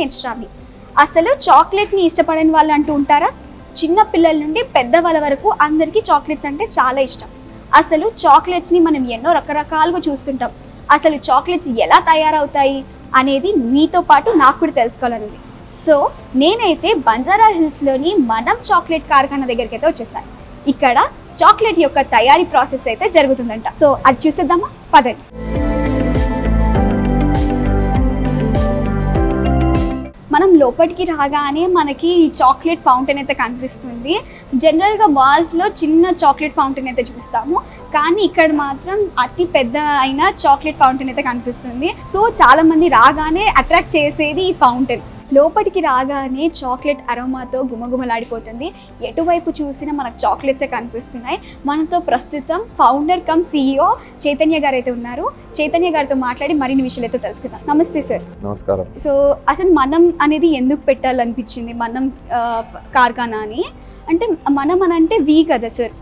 నేను శ్రావ్ని. అసలు చాక్లెట్ని ఇష్టపడని వాళ్ళు అంటూ ఉంటారా? చిన్న పిల్లల నుండి పెద్దవాళ్ళ వరకు అందరికీ చాక్లెట్స్ అంటే చాలా ఇష్టం. అసలు చాక్లెట్స్ని మనం ఎన్నో రకరకాలుగా చూస్తుంటాం. అసలు చాక్లెట్స్ ఎలా తయారవుతాయి అనేది మీతో పాటు నాకు కూడా తెలుసుకోవాలనుంది. సో నేనైతే బంజారా హిల్స్లోని మనం చాక్లెట్ కార్ఖానా దగ్గరికి అయితే వచ్చేసాను. ఇక్కడ చాక్లెట్ యొక్క తయారీ ప్రాసెస్ అయితే జరుగుతుందంట. సో అది చూసేద్దామా, పదండి. మనం లోపలికి రాగానే మనకి చాక్లెట్ ఫౌంటైన్ అయితే కనిపిస్తుంది. జనరల్గా వాల్స్లో చిన్న చాక్లెట్ ఫౌంటైన్ అయితే చూస్తాము, కానీ ఇక్కడ మాత్రం అతి పెద్ద అయిన చాక్లెట్ ఫౌంటైన్ అయితే కనిపిస్తుంది. సో చాలామంది రాగానే అట్రాక్ట్ చేసేది ఈ ఫౌంటైన్. లోపలికి రాగానే చాక్లెట్ అరోమాతో గుమగుమలాడిపోతుంది. ఎటువైపు చూసినా మనకు చాక్లెట్సే కనిపిస్తున్నాయి. మనతో ప్రస్తుతం ఫౌండర్ కమ్ CEO చైతన్య గారు అయితే ఉన్నారు. చైతన్య గారితో మాట్లాడి మరిన్ని విషయాలు అయితే తెలుసుకుందాం. నమస్తే సార్. నమస్కారం. సో అసలు మనం అనేది ఎందుకు పెట్టాలనిపించింది మనం కార్ఖానా అని? అంటే మనం అని అంటే వి కదా సార్.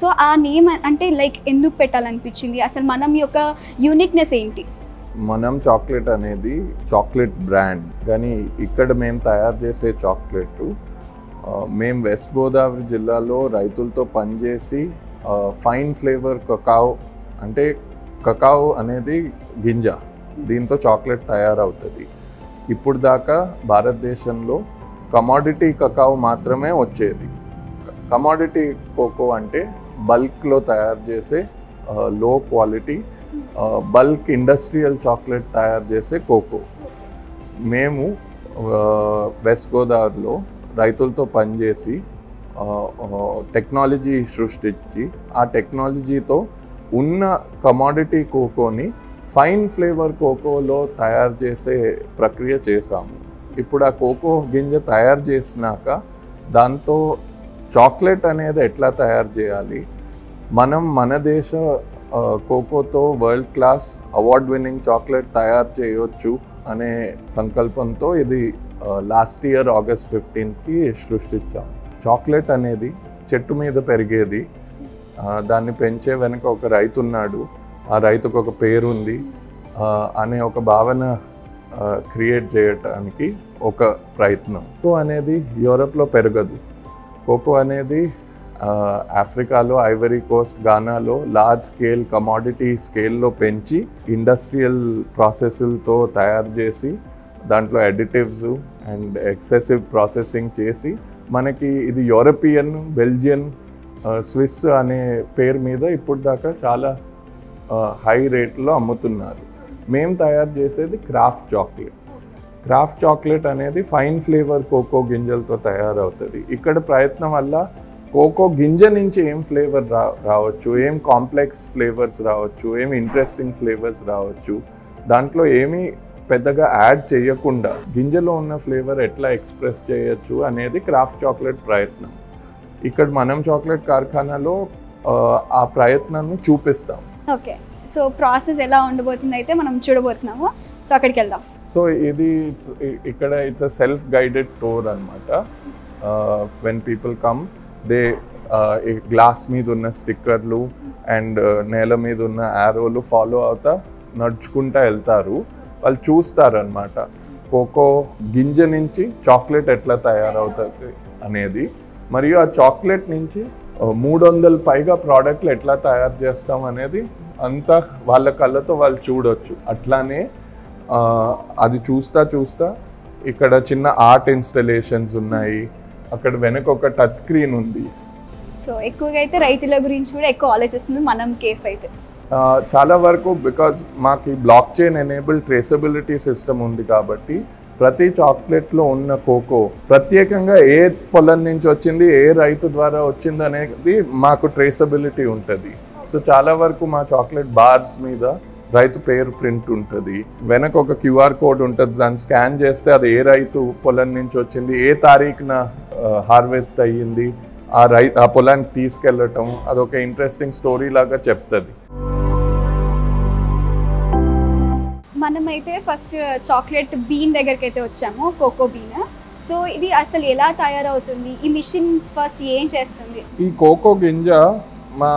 సో ఆ నేమ్ అంటే లైక్ ఎందుకు పెట్టాలనిపించింది? అసలు మనం యొక్క యూనిక్నెస్ ఏంటి? మనం చాక్లెట్ అనేది చాక్లెట్ బ్రాండ్, కానీ ఇక్కడ మేము తయారు చేసే చాక్లెట్ మేము వెస్ట్ గోదావరి జిల్లాలో రైతులతో పనిచేసి ఫైన్ ఫ్లేవర్ కకావ్, అంటే కకావ్ అనేది గింజ, దీంతో చాక్లెట్ తయారవుతుంది. ఇప్పుడు దాకా భారతదేశంలో కమాడిటీ కకావ్ మాత్రమే వచ్చేది. కమాడిటీ కోకో అంటే బల్క్లో తయారు చేసే లో క్వాలిటీ బల్క్ ఇండస్ట్రియల్ చాక్లెట్ తయారు చేసే కోకో. మేము వెస్ట్ గోదావరిలో రైతులతో పనిచేసి టెక్నాలజీ సృష్టించి ఆ టెక్నాలజీతో ఉన్న కమాడిటీ కోకోని ఫైన్ ఫ్లేవర్ కోకోలో తయారు చేసే ప్రక్రియ చేసాము. ఇప్పుడు ఆ కోకో గింజ తయారు చేసినాక దాంతో చాక్లెట్ అనేది ఎట్లా తయారు చేయాలి, మనం మన దేశ కోకోతో world class award winning chocolate తయారు చేయొచ్చు అనే సంకల్పంతో ఇది లాస్ట్ ఇయర్ August 15కి సృష్టించాం. చాక్లెట్ అనేది చెట్టు మీద పెరిగేది, దాన్ని పెంచే వెనక ఒక రైతు ఉన్నాడు, ఆ రైతుకు ఒక పేరు ఉంది అనే ఒక భావన క్రియేట్ చేయడానికి ఒక ప్రయత్నం. కోకో అనేది యూరప్లో పెరగదు. కోకో అనేది ఆఫ్రికాలో, ఐవరీ కోస్ట్, గానాలో లార్జ్ స్కేల్ కమాడిటీ స్కేల్లో పెంచి ఇండస్ట్రియల్ ప్రాసెస్లతో తయారు చేసి దాంట్లో అడిటివ్స్ అండ్ ఎక్సెసివ్ ప్రాసెసింగ్ చేసి మనకి ఇది యూరోపియన్, బెల్జియన్, స్విస్ అనే పేరు మీద ఇప్పుడు దాకా చాలా హై రేట్లో అమ్ముతున్నారు. మేము తయారు చేసేది క్రాఫ్ట్ చాక్లెట్. క్రాఫ్ట్ చాక్లెట్ అనేది ఫైన్ ఫ్లేవర్ కోకో గింజలతో తయారవుతుంది. ఇక్కడ ప్రయత్నం వల్ల కోకో గింజ నుంచి ఏం ఫ్లేవర్ రావచ్చు, ఏం కాంప్లెక్స్ ఫ్లేవర్స్ రావచ్చు, ఏం ఇంట్రెస్టింగ్ ఫ్లేవర్స్ రావచ్చు, దాంట్లో ఏమీ పెద్దగా యాడ్ చేయకుండా గింజలో ఉన్న ఫ్లేవర్ ఎట్లా ఎక్స్ప్రెస్ చేయొచ్చు అనేది క్రాఫ్ట్ చాక్లెట్ ప్రయత్నం. ఇక్కడ మనం చాక్లెట్ కార్ఖానాలో ఆ ప్రయత్నాన్ని చూపిస్తాం. ఓకే, సో ప్రాసెస్ ఎలా ఉండబోతుంది అయితే మనం చూడబోతున్నాము. సో అక్కడికి వెళ్దాం. సో ఇది ఇక్కడ it's a self guided tour అనమాట. When people come, they glass మీద ఉన్న స్టిక్కర్లు అండ్ నేల మీద ఉన్న యారోలు ఫాలో అవుతా నడుచుకుంటా వెళ్తారు. వాళ్ళు చూస్తారనమాట కోకో గింజ నుంచి చాక్లెట్ ఎట్లా తయారవుతుంది అనేది, మరియు ఆ చాక్లెట్ నుంచి 300 పైగా ప్రోడక్ట్లు ఎట్లా తయారు చేస్తాం అనేది అంతా వాళ్ళ కళ్ళతో వాళ్ళు చూడొచ్చు. అట్లానే అది చూస్తా ఇక్కడ చిన్న ఆర్ట్ ఇన్స్టలేషన్స్ ఉన్నాయి, అక్కడ వెనక ఒక టచ్ స్క్రీన్ ఉంది. సో ఎక్కువగా అయితే రైతుల గురించి కూడా ఎక్కువ ఆలోచిస్తుంది మనం కేఫ్ అయితే. చాలా వరకు బికాజ్ మాకు ఈ block chain enable traceability system ఉంది కాబట్టి ప్రతి చాక్లెట్లో ఉన్న కోకో ప్రత్యేకంగా ఏ పొలం నుంచి వచ్చింది, ఏ రైతు ద్వారా వచ్చింది అనేది మాకు ట్రేసబిలిటీ ఉంటుంది. సో చాలా వరకు మా చాక్లెట్ బార్స్ మీద రైతు పేరు ప్రింట్ ఉంటుంది, వెనక ఒక QR కోడ్ ఉంటుంది, దాన్ని స్కాన్ చేస్తే అది ఏ రైతు పొలం నుంచి వచ్చింది, ఏ తారీఖున హార్వెస్ట్ అయ్యింది, ఆ పొలానికి తీసుకెళ్ళటం, అదొక ఇంట్రెస్టింగ్ స్టోరీ లాగా చెప్తుంది. మనమైతే ఫస్ట్ చాక్లెట్ బీన్ దగ్గరికి అయితే వచ్చాము, కోకో బీన్. సో ఇది అసలు ఎలా తయారవుతుంది, ఈ మిషన్ ఫస్ట్ ఏం చేస్తుంది? ఈ కోకో గింజ మా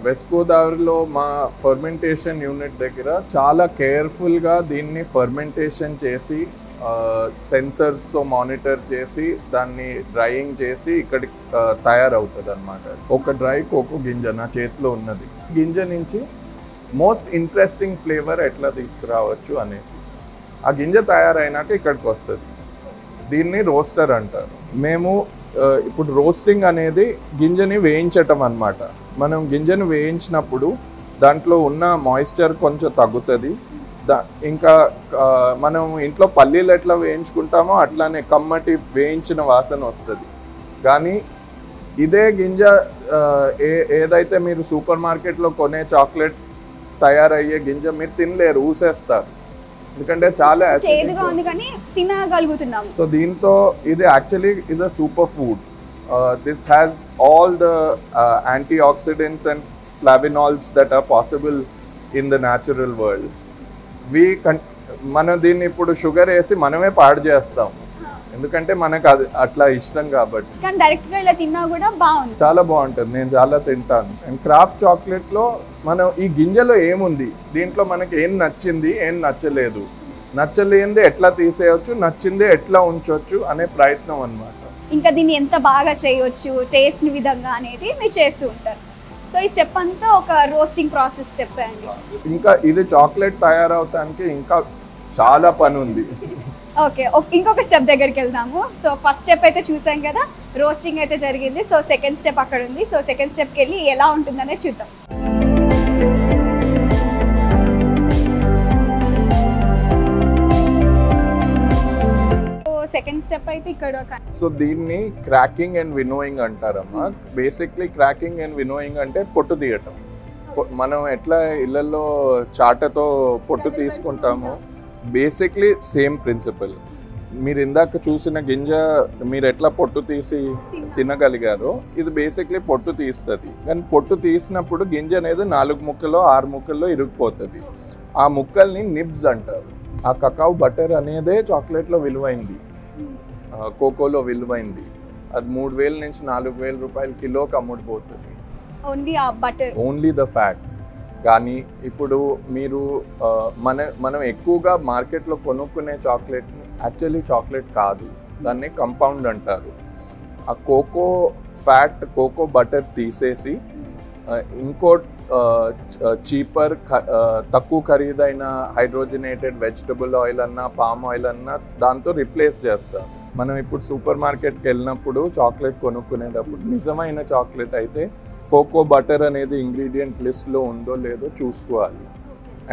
వెస్ట్ గోదావరిలో మా ఫర్మెంటేషన్ యూనిట్ దగ్గర చాలా కేర్ఫుల్గా దీన్ని ఫర్మెంటేషన్ చేసి సెన్సర్స్తో మానిటర్ చేసి దాన్ని డ్రైయింగ్ చేసి ఇక్కడికి తయారవుతుంది అనమాట. ఒక డ్రై కోకో గింజ నా చేతిలో ఉన్నది. గింజ నుంచి మోస్ట్ ఇంట్రెస్టింగ్ ఫ్లేవర్ ఎట్లా తీసుకురావచ్చు అనేది ఆ గింజ తయారైనాక ఇక్కడికి వస్తుంది. దీన్ని రోస్టర్ అంటారు. మేము ఇప్పుడు రోస్టింగ్ అనేది గింజని వేయించటం అన్నమాట. మనం గింజను వేయించినప్పుడు దాంట్లో ఉన్న మాయిశ్చర్ కొంచెం తగ్గుతుంది. ఇంకా మనం ఇంట్లో పల్లీలు ఎట్లా వేయించుకుంటామో అట్లానే కమ్మటి వేయించిన వాసన వస్తుంది. కానీ ఇదే గింజ ఏదైతే మీరు సూపర్ మార్కెట్లో కొనే చాక్లెట్ తయారయ్యే గింజ మీరు తినలేరు, ఊసేస్తారు. ఎందుకంటే చాలా చేదుగా ఉంది కానీ తినగలుగుతున్నాము. సో దీంతో ఇది actually is a super food. This has all the antioxidants and flavanols that are possible in the natural world. మనం దీన్ని ఇప్పుడు షుగర్ వేసి మనమే పాడు చేస్తాం, ఎందుకంటే మనకు అది అట్లా ఇష్టం కాబట్టి. కానీ డైరెక్ట్ గా ఇలా తిన్నా కూడా బాగుంది, చాలా బాగుంటుంది. నేను చాలా తింటాను. అండ్ క్రాఫ్ట్ చాక్లెట్ లో మనం ఈ గింజలో ఏముంది, దీంట్లో మనకి ఏం నచ్చింది ఏం నచ్చలేదు, నచ్చలేనిది ఎట్లా తీసేయచ్చు, నచ్చింది ఎట్లా ఉంచవచ్చు అనే ప్రయత్నం అన్నమాట. ఇంకా దీన్ని ఎంత బాగా చేయొచ్చు టేస్ట్ విధంగా అనేది మీరు చేస్తూ ఉంటారు. సో ఈ స్టెప్ అంతా ఒక రోస్టింగ్ ప్రాసెస్ స్టెప్ అండి. ఇంకా ఇది చాక్లెట్ తయారవటానికి ఇంకా చాలా పని ఉంది. ఓకే, ఇంకొక స్టెప్ దగ్గరికి వెళ్దాము. సో ఫస్ట్ స్టెప్ అయితే చూసాం కదా, రోస్టింగ్ అయితే జరిగింది. సో సెకండ్ స్టెప్ అక్కడ ఉంది. సో సెకండ్ స్టెప్కి వెళ్ళి ఎలా ఉంటుందనే చూద్దాం. సెకండ్ స్టెప్ అయితే ఇక్కడ. సో దీన్ని క్రాకింగ్ అండ్ వినోయింగ్ అంటారమ్మా. బేసిక్లీ క్రాకింగ్ అండ్ వినోయింగ్ అంటే పొట్టు తీయటం. మనం ఎట్లా ఇళ్లలో చాటతో పొట్టు తీసుకుంటామో బేసిక్లీ సేమ్ ప్రిన్సిపల్. మీరు ఇందాక చూసిన గింజ మీరు ఎట్లా పొట్టు తీసి తినగలిగారో ఇది బేసిక్లీ పొట్టు తీస్తుంది. కానీ పొట్టు తీసినప్పుడు గింజ అనేది 4 ముక్కలో 6 ముక్కల్లో ఇరుక్కుపోతుంది. ఆ ముక్కల్ని నిబ్స్ అంటారు. ఆ కకావ్ బటర్ అనేదే చాక్లెట్లో విలువైంది, కోకోలో విలువైంది. అది 3,000 నుంచి 4,000 రూపాయలు కిలోకి అమ్ముడుపోతుంది. Only the fat. కానీ ఇప్పుడు మీరు మనం ఎక్కువగా మార్కెట్లో కొనుక్కునే చాక్లెట్ యాక్చువల్లీ చాక్లెట్ కాదు, దాన్ని కంపౌండ్ అంటారు. ఆ కోకో ఫ్యాట్ కోకో బటర్ తీసేసి ఇంకో చీపర్ తక్కువ ఖరీదైన హైడ్రోజనేటెడ్ వెజిటబుల్ ఆయిల్ అన్నా పామ్ ఆయిల్ అన్నా దాంతో రిప్లేస్ చేస్తారు. మనం ఇప్పుడు సూపర్ మార్కెట్కి వెళ్ళినప్పుడు చాక్లెట్ కొనుక్కునేటప్పుడు నిజమైన చాక్లెట్ అయితే కోకో బటర్ అనేది ఇంగ్రీడియంట్ లిస్ట్లో ఉందో లేదో చూసుకోవాలి.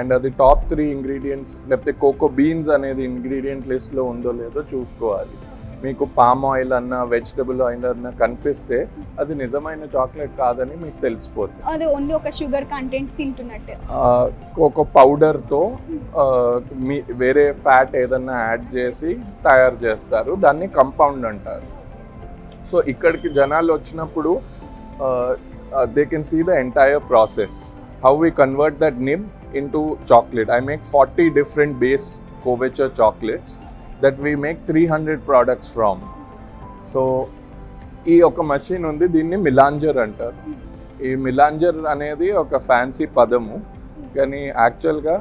అండ్ అది టాప్ 3 ఇంగ్రీడియంట్స్ లేకపోతే కోకో బీన్స్ అనేది ఇంగ్రీడియంట్ లిస్ట్లో ఉందో లేదో చూసుకోవాలి. మీకు పామ్ ఆయిల్ అన్నా వెజిటబుల్ ఆయిల్ అన్నా కనిపిస్తే అది నిజమైన చాక్లెట్ కాదని మీకు తెలిసిపోతుంది. అది ఓన్లీ ఒక షుగర్ కంటెంట్ తింటున్నట్టే. కోకో పౌడర్తో వేరే ఫ్యాట్ ఏదన్నా యాడ్ చేసి తయారు చేస్తారు, దాన్ని కంపౌండ్ అంటారు. సో ఇక్కడికి జనాలు వచ్చినప్పుడు they can see the entire process, how we convert that nib into chocolate. I make 40 different base couverture chocolates that we make 300 products from. So ఈ ఒక మషిన్ ఉంది, దీన్ని మిలాంజర్ అంటారు. ఈ మిలాంజర్ అనేది ఒక ఫ్యాన్సీ పదము, కానీ యాక్చువల్గా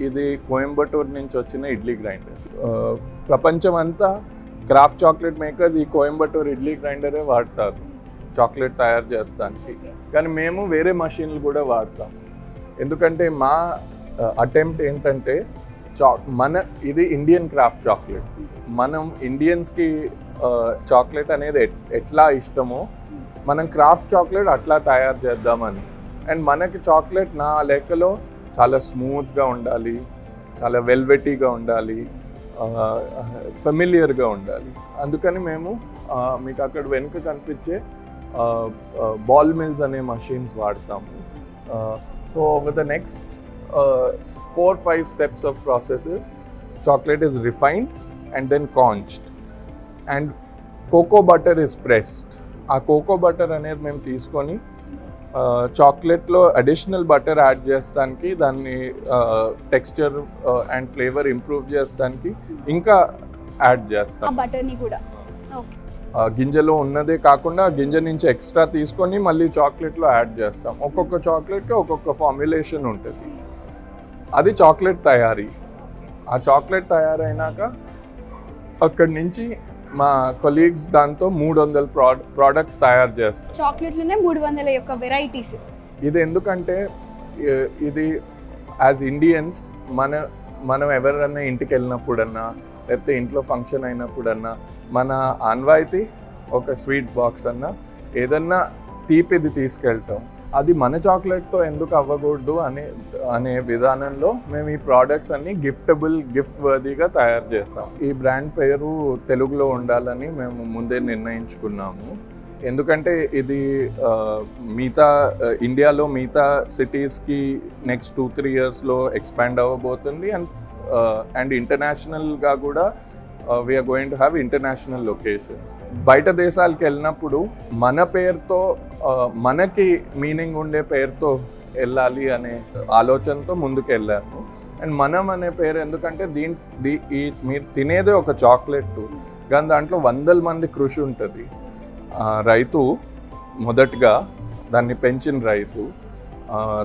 ఇది కోయంబత్తూర్ నుంచి వచ్చిన ఇడ్లీ గ్రైండర్. ప్రపంచం అంతా క్రాఫ్ట్ చాక్లెట్ మేకర్స్ ఈ కోయంబత్తూర్ ఇడ్లీ గ్రైండరే వాడతారు చాక్లెట్ తయారు చేస్తానికి. కానీ మేము వేరే మషిన్లు కూడా వాడతాం. ఎందుకంటే మా అటెంప్ట్ ఏంటంటే ఇది ఇండియన్ క్రాఫ్ట్ చాక్లెట్. మనం ఇండియన్స్కి చాక్లెట్ అనేది ఎట్లా ఇష్టమో మనం క్రాఫ్ట్ చాక్లెట్ అట్లా తయారు చేద్దామని. అండ్ మనకి చాక్లెట్ నా లెక్కలో చాలా స్మూత్గా ఉండాలి, చాలా వెల్వెటీగా ఉండాలి, ఫెమిలియర్గా ఉండాలి. అందుకని మేము మీకు అక్కడ వెనుక కనిపించే బాల్ మిల్స్ అనే మషిన్స్ వాడతాము. So over the next 4-5 steps of processes, chocolate is refined and then conched and cocoa butter is pressed. ఆ cocoa butter అనేది మేము తీసుకొని చాక్లెట్లో అడిషనల్ బటర్ యాడ్ చేస్తానికి, దాన్ని టెక్స్చర్ అండ్ ఫ్లేవర్ ఇంప్రూవ్ చేస్తానికి ఇంకా యాడ్ చేస్తాం. బటర్ని కూడా గింజలో ఉన్నదే కాకుండా గింజ నుంచి ఎక్స్ట్రా తీసుకొని మళ్ళీ చాక్లెట్లో యాడ్ చేస్తాం. ఒక్కొక్క చాక్లెట్కి ఒక్కొక్క ఫార్ములేషన్ ఉంటుంది. అది చాక్లెట్ తయారీ. ఆ చాక్లెట్ తయారైనాక అక్కడి నుంచి మా కొలీగ్స్ దాంతో 300 ప్రోడక్ట్స్ తయారు చేస్తారు. చాక్లెట్లోనే 300 యొక్క వెరైటీస్. ఇది ఎందుకంటే ఇది యాజ్ ఇండియన్స్ మనం ఎవరైనా ఇంటికి వెళ్ళినప్పుడన్నా లేకపోతే ఇంట్లో ఫంక్షన్ అయినప్పుడన్నా మన ఆన్వాయితీ ఒక స్వీట్ బాక్స్ అన్నా ఏదన్నా తీపిది తీసుకెళ్తాం. అది మన చాక్లెట్తో ఎందుకు అవ్వకూడదు అనే విధానంలో మేము ఈ ప్రోడక్ట్స్ అన్ని గిఫ్ట్ వర్దీగా తయారు చేస్తాం. ఈ బ్రాండ్ పేరు తెలుగులో ఉండాలని మేము ముందే నిర్ణయించుకున్నాము. ఎందుకంటే ఇది ఇండియాలో మిగతా సిటీస్కి నెక్స్ట్ 2-3 yearsలో ఎక్స్పాండ్ అవ్వబోతుంది. అండ్ ఇంటర్నేషనల్గా కూడా we are going to have international locations. బయట దేశాలకు వెళ్ళినప్పుడు మన పేరుతో మనకి మీనింగ్ ఉండే పేరుతో వెళ్ళాలి అనే ఆలోచనతో ముందుకు వెళ్ళాము. అండ్ మనం అనే పేరు ఎందుకంటే మీరు తినేదే ఒక చాక్లెట్, కానీ దాంట్లో 100 మంది కృషి ఉంటుంది. రైతు మొదటగా దాన్ని పెంచిన రైతు,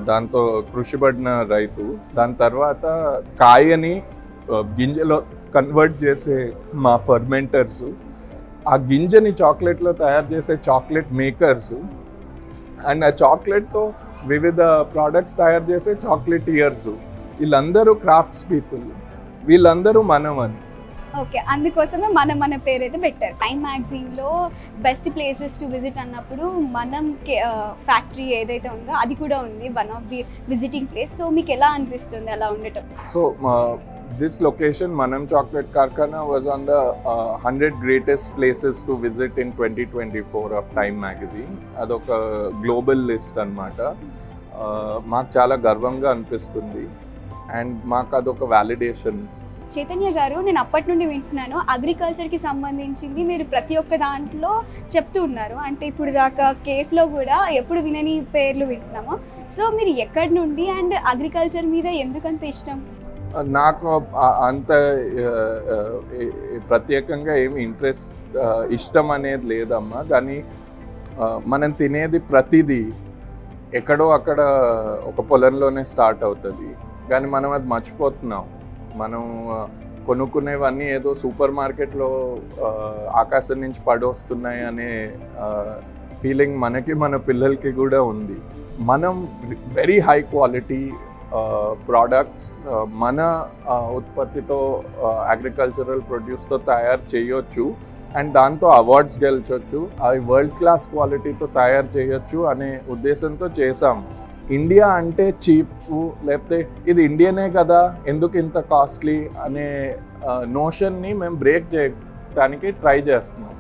దాంతో కృషిపడిన రైతు, దాని తర్వాత కాయని గింజలో కన్వర్ట్ చేసే మా ఫర్మెంటర్స్, ఆ గింజని చాక్లెట్లో తయారు చేసే చాక్లెట్ మేకర్స్, అండ్ ఆ చాక్లెట్తో వివిధ ప్రోడక్ట్స్ తయారు చేసే చాక్లెటియర్స్, వీళ్ళందరూ క్రాఫ్ట్స్ పీపుల్, వీళ్ళందరూ మనమని. ఓకే, అందుకోసమే మన పేరు అయితే పెట్టారు. టైమ్ మ్యాగజైన్లో బెస్ట్ ప్లేసెస్ టు విజిట్ అన్నప్పుడు మనం ఫ్యాక్టరీ ఏదైతే ఉందో అది కూడా ఉంది, one of the visiting place. So మీకు ఎలా అనిపిస్తుంది అలా ఉండటం? So this location, Manam Chocolate Karkhana, was on the 100 greatest places to visit in 2024 of Time magazine. Adoka global list anamata. Maaku chala garvanga anpistundi and maaku adoka validation. Chaitanya గారు, నేను అప్పటి నుండి వింటున్నాను, అగ్రికల్చర్కి సంబంధించింది మీరు ప్రతి ఒక్క దాంట్లో చెప్తూ ఉన్నారు. అంటే ఇప్పుడు దాకా కేఫ్లో కూడా ఎప్పుడు వినని పేర్లు వింటున్నాము. సో మీరు ఎక్కడి నుండి అండ్ అగ్రికల్చర్ మీద ఎందుకంత ఇష్టం? నాకు అంత ప్రత్యేకంగా ఏమి ఇష్టం అనేది లేదమ్మా. కానీ మనం తినేది ప్రతిదీ ఎక్కడో అక్కడ ఒక పొలంలోనే స్టార్ట్ అవుతుంది, కానీ మనం అది మర్చిపోతున్నాం. మనం కొనుక్కునేవన్నీ ఏదో సూపర్ మార్కెట్లో ఆకాశం నుంచి పడొస్తున్నాయి అనే ఫీలింగ్ మనకి మన పిల్లలకి కూడా ఉంది. మనం వెరీ హై క్వాలిటీ ప్రోడక్ట్స్ మన ఉత్పత్తితో అగ్రికల్చరల్ ప్రొడ్యూస్తో తయారు చేయొచ్చు అండ్ దాంతో అవార్డ్స్ గెలిచొచ్చు, అవి వరల్డ్ క్లాస్ క్వాలిటీతో తయారు చేయొచ్చు అనే ఉద్దేశంతో చేసాం. ఇండియా అంటే చీప్, లేకపోతే ఇది ఇండియనే కదా ఎందుకు ఇంత కాస్ట్లీ అనే నోషన్ని మేము బ్రేక్ చేయడానికి ట్రై చేస్తున్నాం.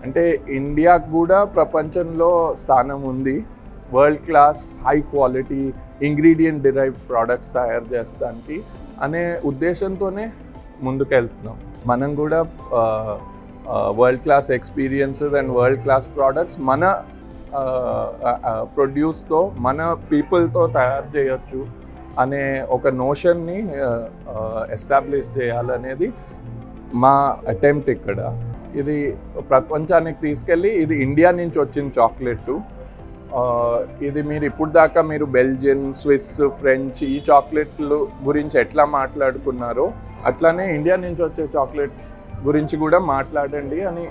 అంటే ఇండియాకు కూడా ప్రపంచంలో స్థానం ఉంది, world class high quality ingredient derived products తయారు చేస్తానికి అనే ఉద్దేశంతోనే ముందుకెళ్తున్నాం. మనం కూడా world class experiences and world class products మన ప్రొడ్యూస్తో మన పీపుల్తో తయారు చేయొచ్చు అనే ఒక నోషన్ని ఎస్టాబ్లిష్ చేయాలనేది మా అటెంప్ట్ ఇక్కడ. ఇది ప్రపంచానికి తీసుకెళ్ళి ఇది ఇండియా నుంచి వచ్చిన చాక్లెట్. ఇది మీరు ఇప్పుడు దాకా మీరు బెల్జియన్, స్విస్, ఫ్రెంచ్ ఈ చాక్లెట్లు గురించి ఎట్లా మాట్లాడుకున్నారో అట్లానే ఇండియా నుంచి వచ్చే చాక్లెట్ గురించి కూడా మాట్లాడండి అని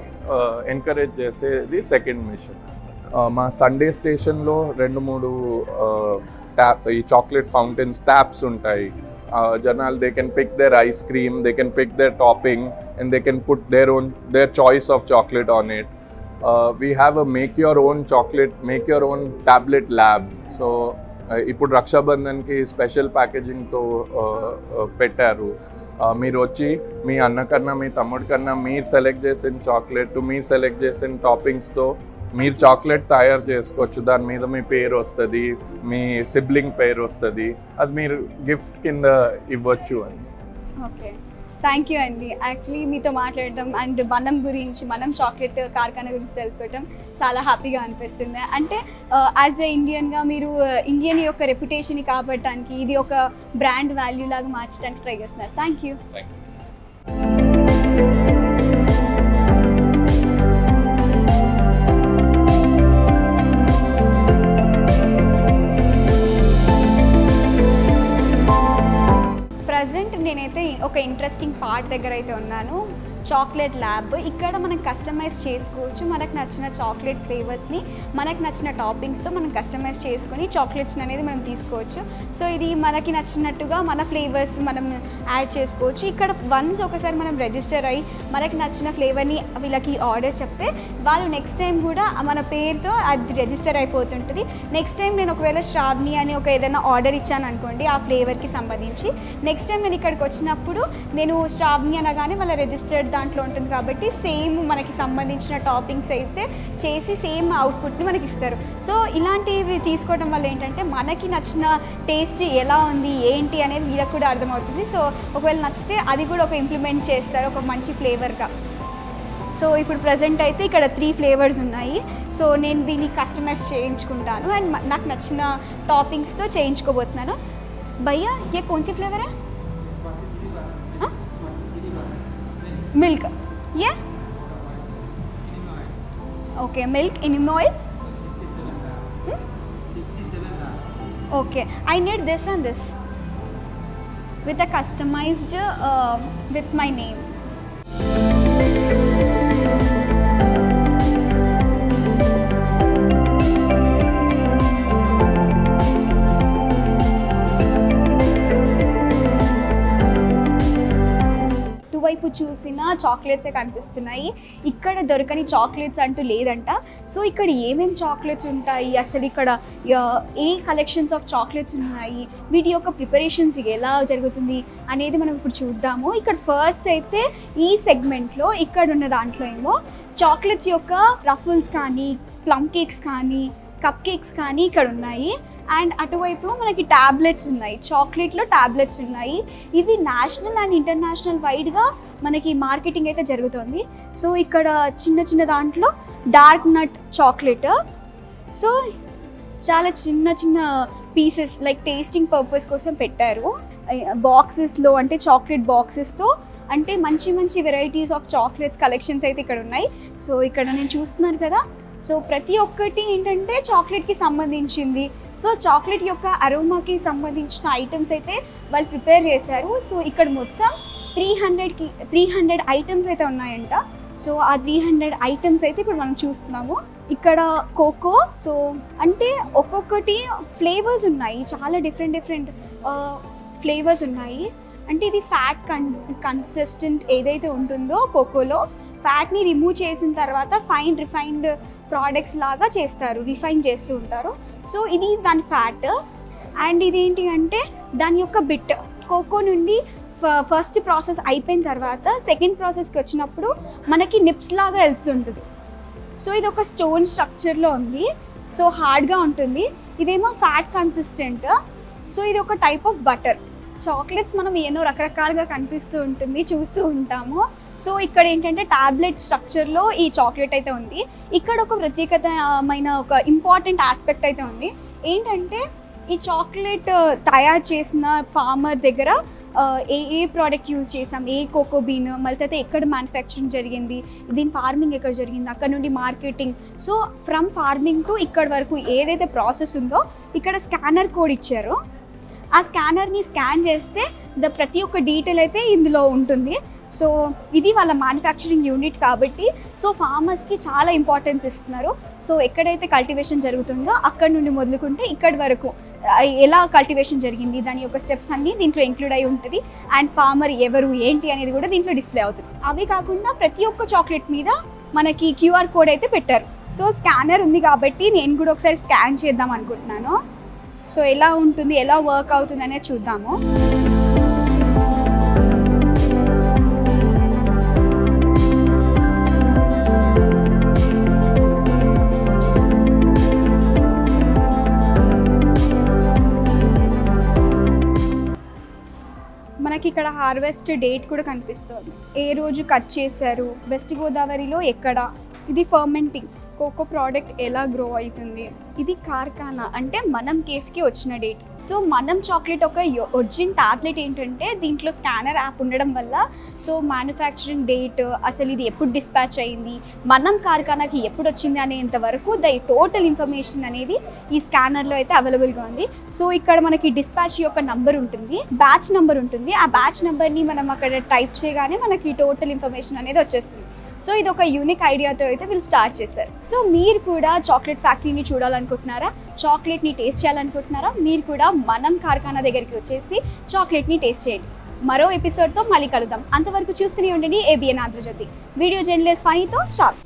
ఎంకరేజ్ చేసేది సెకండ్ మిషన్. మా సండే స్టేషన్లో 2-3 ఈ చాక్లెట్ ఫౌంటైన్స్ ట్యాప్స్ ఉంటాయి. జనాలు they can pick their ice cream, they can pick their topping and they can put their choice of chocolate on it. We have a make your own chocolate, make your own tablet lab. So ఇప్పుడు రక్షాబంధన్కి special ప్యాకేజింగ్తో పెట్టారు. మీరు వచ్చి మీ అన్న కన్నా మీ తమ్ముడి కన్నా మీరు select చేసిన చాక్లెట్, మీరు సెలెక్ట్ చేసిన టాపింగ్స్తో మీరు చాక్లెట్ తయారు చేసుకోవచ్చు. దాని మీద మీ పేరు వస్తుంది, మీ సిబ్లింగ్ పేరు వస్తుంది, అది మీరు గిఫ్ట్ కింద ఇవ్వచ్చు అని. ఓకే, థ్యాంక్ యూ అండి. యాక్చువల్లీ మీతో మాట్లాడడం అండ్ మనం గురించి, మనం చాక్లెట్ కార్ఖానా గురించి తెలుసుకోవడం చాలా హ్యాపీగా అనిపిస్తుంది. అంటే యాజ్ ఎ ఇండియన్గా మీరు ఇండియన్ యొక్క రెప్యుటేషన్ని కాపాడటానికి ఇది ఒక బ్రాండ్ వాల్యూ లాగా మార్చడానికి ట్రై చేస్తున్నారు. Thank you. ప్రజెంట్ నేనైతే ఒక ఇంట్రెస్టింగ్ పార్ట్ దగ్గర అయితే ఉన్నాను. Chocolate lab. ఇక్కడ మనం కస్టమైజ్ చేసుకోవచ్చు మనకు నచ్చిన చాక్లెట్ ఫ్లేవర్స్ని, మనకు నచ్చిన టాపింగ్స్తో మనం కస్టమైజ్ చేసుకొని చాక్లెట్స్ అనేది మనం తీసుకోవచ్చు. సో ఇది మనకి నచ్చినట్టుగా మన ఫ్లేవర్స్ మనం యాడ్ చేసుకోవచ్చు. ఇక్కడ వన్స్ ఒకసారి మనం రిజిస్టర్ అయ్యి మనకి నచ్చిన ఫ్లేవర్ని వీళ్ళకి ఆర్డర్ చెప్తే వాళ్ళు నెక్స్ట్ టైం కూడా మన పేరుతో అది రిజిస్టర్ అయిపోతుంటుంది. నెక్స్ట్ టైం నేను ఒకవేళ శ్రావణి అని ఒక ఏదైనా ఆర్డర్ ఇచ్చాను అనుకోండి ఆ ఫ్లేవర్కి సంబంధించి, నెక్స్ట్ టైం నేను ఇక్కడికి వచ్చినప్పుడు నేను శ్రావణి అనగానే వాళ్ళ రిజిస్టర్డ్ దాంట్లో ఉంటుంది కాబట్టి సేమ్ మనకి సంబంధించిన టాపింగ్స్ అయితే చేసి సేమ్ అవుట్పుట్ని మనకి ఇస్తారు. సో ఇలాంటివి తీసుకోవడం వల్ల ఏంటంటే మనకి నచ్చిన టేస్ట్ ఎలా ఉంది ఏంటి అనేది వీళ్ళకి కూడా అర్థమవుతుంది. సో ఒకవేళ నచ్చితే అది కూడా ఒక ఇంప్లిమెంట్ చేస్తారు ఒక మంచి ఫ్లేవర్గా. సో ఇప్పుడు ప్రజెంట్ అయితే ఇక్కడ 3 ఫ్లేవర్స్ ఉన్నాయి. సో నేను దీన్ని కస్టమైజ్ చేయించుకుంటాను అండ్ నాకు నచ్చిన టాపింగ్స్తో చేయించుకోబోతున్నాను. భయ్యా ఏ కौन सी फ्लेवर है? मिल्क ये ओके मिल्क इनिम oil okay I need this and this with a customized with my name. వైపు చూసిన చాక్లెట్సే కనిపిస్తున్నాయి. ఇక్కడ దొరకని చాక్లెట్స్ అంటూ లేదంట. సో ఇక్కడ ఏమేమి చాక్లెట్స్ ఉంటాయి, అసలు ఇక్కడ ఏ కలెక్షన్స్ ఆఫ్ చాక్లెట్స్ ఉన్నాయి, వీటి యొక్క ప్రిపరేషన్స్ ఎలా జరుగుతుంది అనేది మనం ఇప్పుడు చూద్దాము. ఇక్కడ ఫస్ట్ అయితే ఈ సెగ్మెంట్లో ఇక్కడ ఉన్న దాంట్లో ఏమో చాక్లెట్స్ యొక్క రఫుల్స్ కానీ ప్లమ్ కేక్స్ కానీ కప్ కేక్స్ కానీ ఇక్కడ ఉన్నాయి. అండ్ అటువైపు మనకి ట్యాబ్లెట్స్ ఉన్నాయి, చాక్లెట్లో ట్యాబ్లెట్స్ ఉన్నాయి. ఇది నేషనల్ అండ్ ఇంటర్నేషనల్ వైడ్గా మనకి మార్కెటింగ్ అయితే జరుగుతుంది. సో ఇక్కడ చిన్న చిన్న దాంట్లో డార్క్ నట్ చాక్లెట్, సో చాలా చిన్న చిన్న పీసెస్ లైక్ టేస్టింగ్ పర్పస్ కోసం పెట్టారు బాక్సెస్లో, అంటే చాక్లెట్ బాక్సెస్తో, అంటే మంచి మంచి వెరైటీస్ ఆఫ్ చాక్లెట్స్ కలెక్షన్స్ అయితే ఇక్కడ ఉన్నాయి. సో ఇక్కడ నేను చూస్తున్నాను కదా, సో ప్రతి ఒక్కటి ఏంటంటే చాక్లెట్కి సంబంధించింది. సో చాక్లెట్ యొక్క అరోమాకి సంబంధించిన ఐటమ్స్ అయితే వాళ్ళు ప్రిపేర్ చేశారు. సో ఇక్కడ మొత్తం 300 ఐటమ్స్ అయితే ఉన్నాయంట. సో ఆ 300 ఐటమ్స్ అయితే ఇప్పుడు మనం చూస్తున్నాము. ఇక్కడ కోకో, సో అంటే ఒక్కొక్కటి ఫ్లేవర్స్ ఉన్నాయి, చాలా డిఫరెంట్ ఫ్లేవర్స్ ఉన్నాయి. అంటే ఇది ఫ్యాట్ కన్సిస్టెంట్ ఏదైతే ఉంటుందో కోకోలో ఫ్యాట్ని రిమూవ్ చేసిన తర్వాత ఫైన్ రిఫైన్డ్ ప్రోడక్ట్స్ లాగా చేస్తారు, రిఫైన్ చేస్తూ ఉంటారు. సో ఇది దాని ఫ్యాట్. అండ్ ఇదేంటి అంటే దాని యొక్క బిట్ కోకో నుండి ఫస్ట్ ప్రాసెస్ అయిపోయిన తర్వాత సెకండ్ ప్రాసెస్కి వచ్చినప్పుడు మనకి నిప్స్ లాగా వెళ్తుంటుంది. సో ఇది ఒక స్టోన్ స్ట్రక్చర్లో ఉంది, సో హార్డ్గా ఉంటుంది. ఇదేమో ఫ్యాట్ కన్సిస్టెంట్. సో ఇది ఒక టైప్ ఆఫ్ బటర్. చాక్లెట్స్ మనం ఎన్నో రకరకాలుగా కనిపిస్తూ ఉంటుంది, చూస్తూ ఉంటాము. సో ఇక్కడ ఏంటంటే టాబ్లెట్ స్ట్రక్చర్లో ఈ చాక్లెట్ అయితే ఉంది. ఇక్కడ ఒక ప్రత్యేకమైన ఒక ఇంపార్టెంట్ ఆస్పెక్ట్ అయితే ఉంది. ఏంటంటే ఈ చాక్లెట్ తయారు చేసిన ఫార్మర్ దగ్గర ఏ ప్రోడక్ట్ యూజ్ చేసాం, ఏ కోకో బీన్, మళ్ళీ అయితే ఎక్కడ మ్యానుఫ్యాక్చరింగ్ జరిగింది, దీని ఫార్మింగ్ ఎక్కడ జరిగింది, అక్కడ నుండి marketing. So from farming to ఇక్కడ వరకు ఏదైతే ప్రాసెస్ ఉందో ఇక్కడ స్కానర్ కోడ్ ఇచ్చారు. ఆ స్కానర్ని స్కాన్ చేస్తే ప్రతి ఒక్క డీటెయిల్ అయితే ఇందులో ఉంటుంది. సో ఇది వాళ్ళ మ్యానుఫ్యాక్చరింగ్ యూనిట్ కాబట్టి సో ఫార్మర్స్కి చాలా ఇంపార్టెన్స్ ఇస్తున్నారు. సో ఎక్కడైతే కల్టివేషన్ జరుగుతుందో అక్కడ నుండి మొదలుకుంటే ఇక్కడి వరకు ఎలా కల్టివేషన్ జరిగింది, దాని యొక్క స్టెప్స్ అన్నీ దీంట్లో ఇంక్లూడ్ అయి ఉంటుంది. అండ్ ఫార్మర్ ఎవరు ఏంటి అనేది కూడా దీంట్లో డిస్ప్లే అవుతుంది. అవి కాకుండా ప్రతి ఒక్క చాక్లెట్ మీద మనకి QR కోడ్ అయితే పెట్టారు. సో స్కానర్ ఉంది కాబట్టి నేను కూడా ఒకసారి స్కాన్ చేద్దాం అనుకుంటున్నాను. సో ఎలా ఉంటుంది, ఎలా వర్క్ అవుతుంది అనేది చూద్దాము. మనకి ఇక్కడ హార్వెస్ట్ డేట్ కూడా కనిపిస్తుంది, ఏ రోజు కట్ చేశారు, వెస్ట్ గోదావరిలో ఎక్కడ, ఇది ఫర్మెంటింగ్. కోకో ప్రోడక్ట్ ఎలా గ్రో అవుతుంది. ఇది కార్ఖానా అంటే మనం కేఫ్కి వచ్చిన డేట్. సో మనం చాక్లెట్ ఒక ఒరిజిన్ టాబ్లెట్ ఏంటంటే దీంట్లో స్కానర్ యాప్ ఉండడం వల్ల సో మ్యానుఫ్యాక్చరింగ్ డేట్, అసలు ఇది ఎప్పుడు డిస్పాచ్ అయింది, మనం కార్ఖానాకి ఎప్పుడు వచ్చింది అనేంత వరకు టోటల్ ఇన్ఫర్మేషన్ అనేది ఈ స్కానర్లో అయితే అవైలబుల్గా ఉంది. సో ఇక్కడ మనకి డిస్పాచ్ యొక్క నంబర్ ఉంటుంది, బ్యాచ్ నెంబర్ ఉంటుంది. ఆ బ్యాచ్ నెంబర్ని మనం అక్కడ టైప్ చేయగానే మనకి టోటల్ ఇన్ఫర్మేషన్ అనేది వచ్చేస్తుంది. సో ఇది ఒక యూనిక్ ఐడియాతో అయితే వీళ్ళు స్టార్ట్ చేశారు. సో మీరు కూడా చాక్లెట్ ఫ్యాక్టరీని చూడాలనుకుంటున్నారా, చాక్లెట్ని టేస్ట్ చేయాలనుకుంటున్నారా, మీరు కూడా మనం కార్ఖానా దగ్గరికి వచ్చేసి చాక్లెట్ని టేస్ట్ చేయండి. మరో ఎపిసోడ్తో మళ్ళీ కలుద్దాం. అంతవరకు చూస్తూనే ఉండండి ABN ఆంధ్రజ్యోతి. వీడియో జర్నలిస్ట్ ఫనీతో స్టార్ట్.